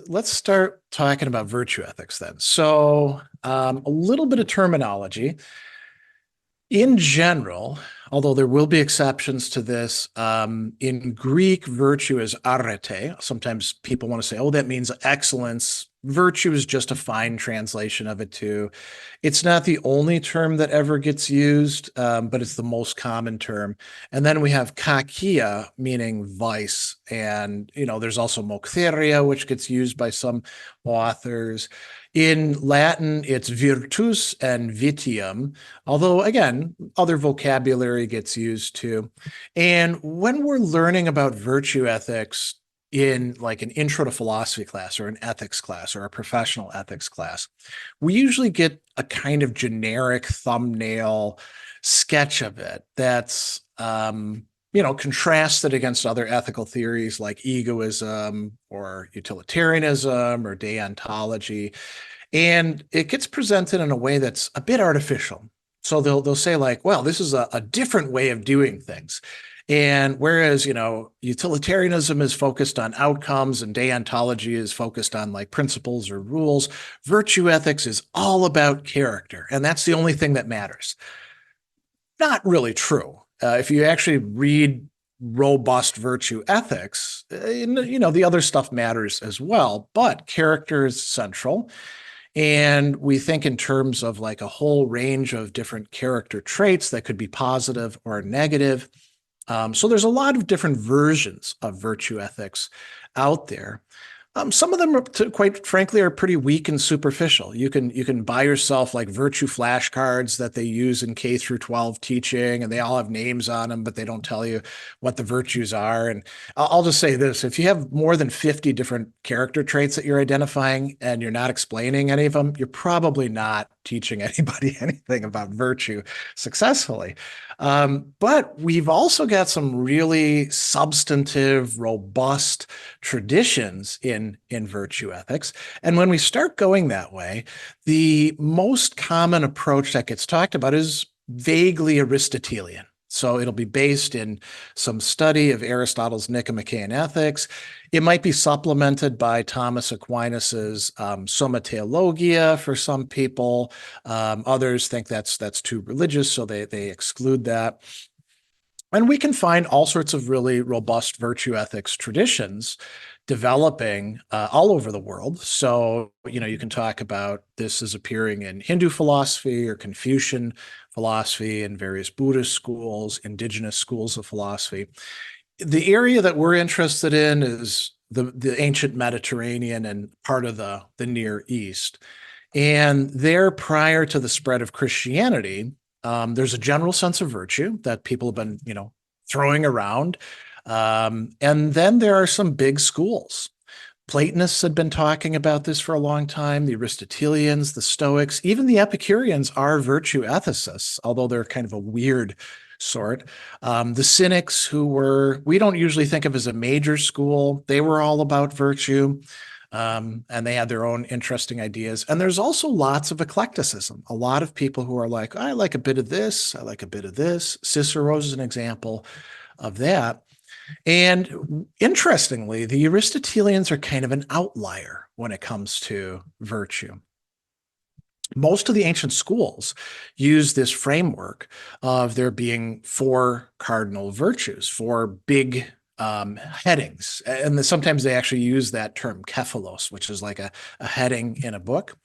Let's start talking about virtue ethics then. So, a little bit of terminology. In general, although there will be exceptions to this, in Greek, virtue is arete. Sometimes people want to say, oh, that means excellence. Virtue is just a fine translation of it too. It's not the only term that ever gets used, but it's the most common term. And then we have kakia, meaning vice. And, there's also moxeria, which gets used by some authors. In Latin, it's virtus and vitium, although, again, other vocabulary gets used too. And when we're learning about virtue ethics in like an intro to philosophy class or an ethics class or a professional ethics class, we usually get a kind of generic thumbnail sketch of it that's contrasted against other ethical theories like egoism or utilitarianism or deontology. And it gets presented in a way that's a bit artificial. So they'll say like, well, this is a different way of doing things. And whereas, utilitarianism is focused on outcomes and deontology is focused on like principles or rules, virtue ethics is all about character. And that's the only thing that matters. Not really true. If you actually read robust virtue ethics, the other stuff matters as well, but character is central. And we think in terms of like a whole range of different character traits that could be positive or negative. So there's a lot of different versions of virtue ethics out there. Some of them, quite frankly, are pretty weak and superficial. You can buy yourself like virtue flashcards that they use in K through 12 teaching, and they all have names on them, but they don't tell you what the virtues are. And I'll just say this: if you have more than 50 different character traits that you're identifying and you're not explaining any of them, you're probably not teaching anybody anything about virtue successfully. But we've also got some really substantive, robust traditions in virtue ethics. And when we start going that way, the most common approach that gets talked about is vaguely Aristotelian. So it'll be based in some study of Aristotle's Nicomachean Ethics. It might be supplemented by Thomas Aquinas's Summa Theologia for some people. Others think that's too religious, so they exclude that. And we can find all sorts of really robust virtue ethics traditions developing all over the world. So, you can talk about this as appearing in Hindu philosophy or Confucian philosophy and various Buddhist schools, indigenous schools of philosophy. The area that we're interested in is the ancient Mediterranean and part of the Near East. And there, prior to the spread of Christianity, there's a general sense of virtue that people have been, throwing around. And then there are some big schools. Platonists had been talking about this for a long time. The Aristotelians, the Stoics, even the Epicureans are virtue ethicists, although they're kind of a weird sort. The Cynics, we don't usually think of as a major school, they were all about virtue. And they had their own interesting ideas. And there's also lots of eclecticism. A lot of people who are like, I like a bit of this, I like a bit of this. Cicero's an example of that. And interestingly, the Aristotelians are kind of an outlier when it comes to virtue. Most of the ancient schools use this framework of there being four cardinal virtues, four big headings. And sometimes they actually use that term kephalos, which is like a heading in a book.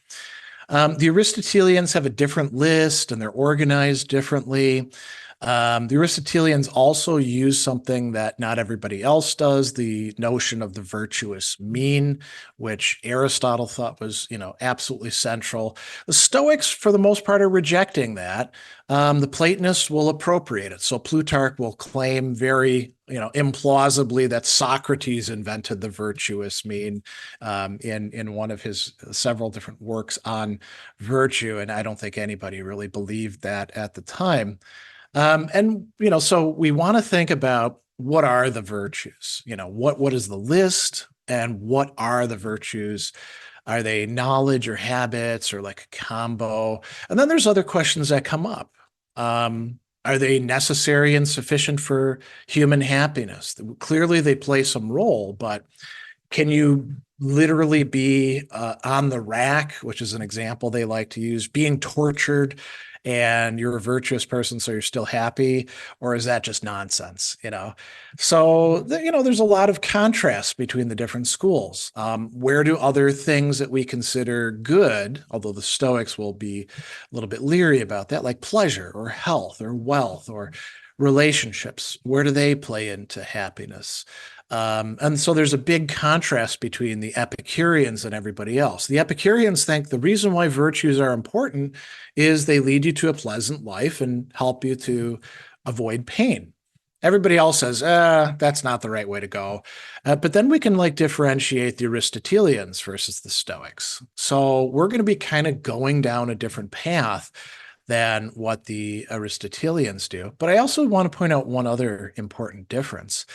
The Aristotelians have a different list and they're organized differently. The Aristotelians also use something that not everybody else does, the notion of the virtuous mean, which Aristotle thought was, absolutely central. The Stoics, for the most part, are rejecting that. The Platonists will appropriate it. So Plutarch will claim very, implausibly that Socrates invented the virtuous mean in one of his several different works on virtue. And I don't think anybody really believed that at the time. So we want to think about what are the virtues, what is the list and what are the virtues? Are they knowledge or habits or like a combo? And then there's other questions that come up. Are they necessary and sufficient for human happiness? Clearly they play some role, but Can you literally be on the rack, which is an example they like to use, being tortured, and you're a virtuous person, so you're still happy? Or is that just nonsense? So there's a lot of contrast between the different schools. Where do other things that we consider good, although the Stoics will be a little bit leery about that, like pleasure or health or wealth or relationships, where do they play into happiness? And so there's a big contrast between the Epicureans and everybody else. The Epicureans think the reason why virtues are important is they lead you to a pleasant life and help you to avoid pain. Everybody else says, that's not the right way to go. But then we can differentiate the Aristotelians versus the Stoics. So we're going to be kind of going down a different path than what the Aristotelians do. But I also want to point out one other important difference.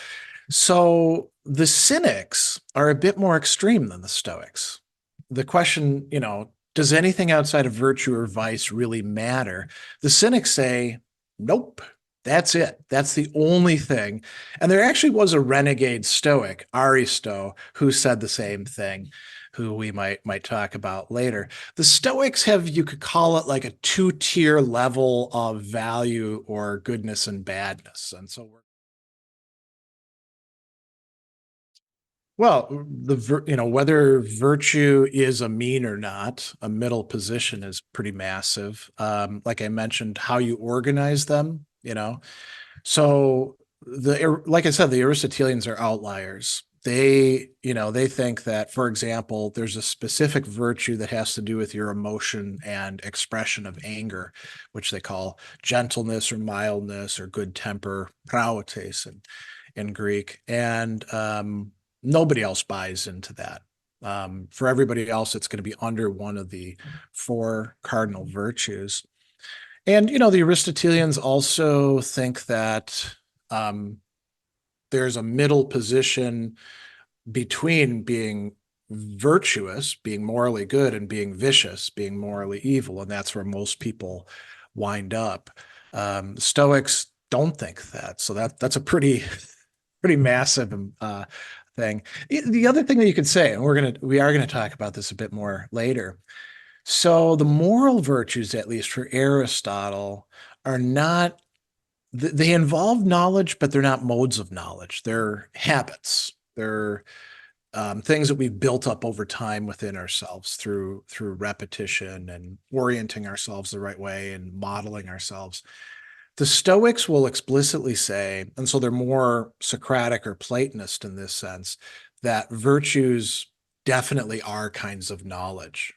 So the Cynics are a bit more extreme than the Stoics. The question, does anything outside of virtue or vice really matter? The Cynics say, nope, that's it. That's the only thing. And there actually was a renegade Stoic, Aristo, who said the same thing, who we might talk about later. The Stoics have, you could call it like a two-tier level of value or goodness and badness. And so well, whether virtue is a mean or not, a middle position is pretty massive. Like I mentioned, how you organize them. So like I said, the Aristotelians are outliers. They think that, for example, there's a specific virtue that has to do with your emotion and expression of anger, which they call gentleness or mildness or good temper, praotes in Greek. And nobody else buys into that. For everybody else, it's going to be under one of the four cardinal virtues. And, the Aristotelians also think that there's a middle position between being virtuous, being morally good, and being vicious, being morally evil. And that's where most people wind up. Stoics don't think that. So that's a pretty massive thing. The other thing that you could say, and we are gonna talk about this a bit more later. So the moral virtues, at least for Aristotle, are not. They involve knowledge, but they're not modes of knowledge. They're habits. They're things that we've built up over time within ourselves through repetition and orienting ourselves the right way and modeling ourselves. The Stoics will explicitly say, and so they're more Socratic or Platonist in this sense, that virtues definitely are kinds of knowledge.